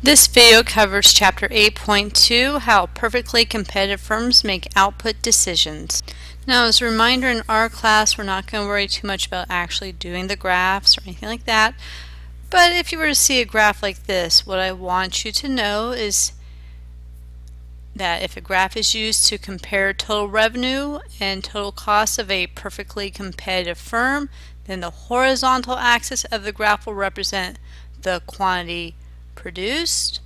This video covers Chapter 8.2, How Perfectly Competitive Firms Make Output Decisions. Now, as a reminder, in our class, we're not going to worry too much about actually doing the graphs or anything like that. But if you were to see a graph like this, what I want you to know is that if a graph is used to compare total revenue and total cost of a perfectly competitive firm, then the horizontal axis of the graph will represent the quantity produced,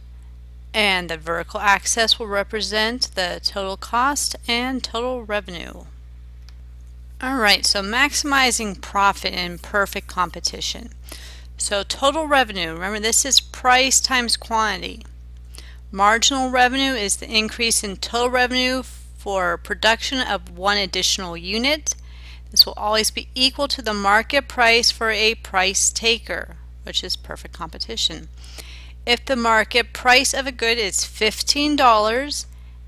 and the vertical axis will represent the total cost and total revenue. Alright, so maximizing profit in perfect competition. So total revenue, remember this is price times quantity. Marginal revenue is the increase in total revenue for production of one additional unit. This will always be equal to the market price for a price taker, which is perfect competition. If the market price of a good is $15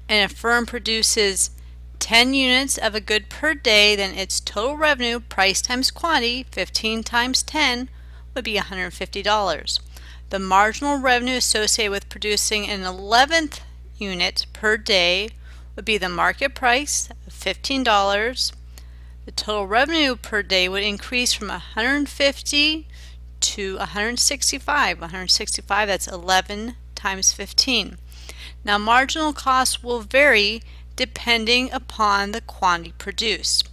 and a firm produces 10 units of a good per day, then its total revenue, price times quantity, 15 times 10, would be $150. The marginal revenue associated with producing an 11th unit per day would be the market price of $15. The total revenue per day would increase from $150 to $165. $165, that's 11 times 15. Now, marginal costs will vary depending upon the quantity produced.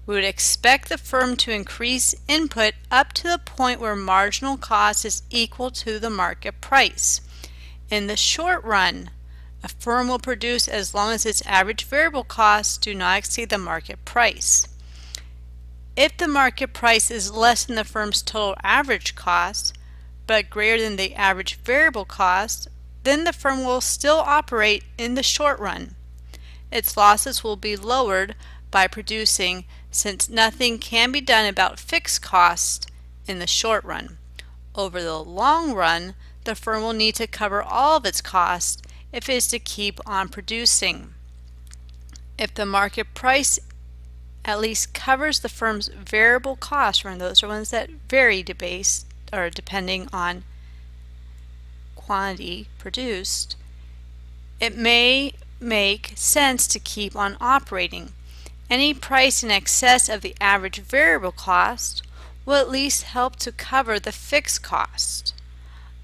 We would expect the firm to increase input up to the point where marginal cost is equal to the market price. In the short run, a firm will produce as long as its average variable costs do not exceed the market price. If the market price is less than the firm's total average cost, but greater than the average variable cost, then the firm will still operate in the short run. Its losses will be lowered by producing, since nothing can be done about fixed costs in the short run. Over the long run, the firm will need to cover all of its costs if it is to keep on producing. If the market price at least covers the firm's variable costs, remember those are ones that vary depending on quantity produced, it may make sense to keep on operating. Any price in excess of the average variable cost will at least help to cover the fixed cost.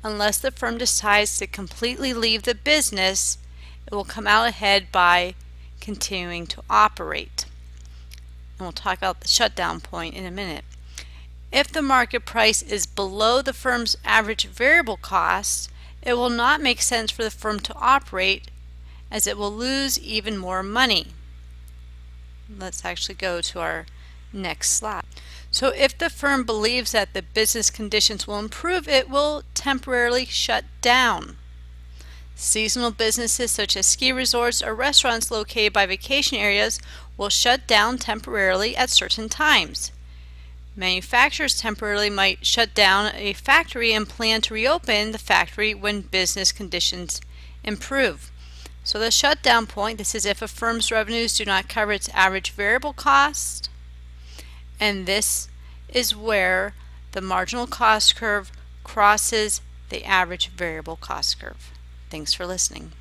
Unless the firm decides to completely leave the business, it will come out ahead by continuing to operate. And we'll talk about the shutdown point in a minute. If the market price is below the firm's average variable cost, it will not make sense for the firm to operate, as it will lose even more money. Let's actually go to our next slide. So if the firm believes that the business conditions will improve, it will temporarily shut down. Seasonal businesses such as ski resorts or restaurants located by vacation areas will shut down temporarily at certain times. Manufacturers temporarily might shut down a factory and plan to reopen the factory when business conditions improve. So the shutdown point, this is if a firm's revenues do not cover its average variable cost, and this is where the marginal cost curve crosses the average variable cost curve. Thanks for listening.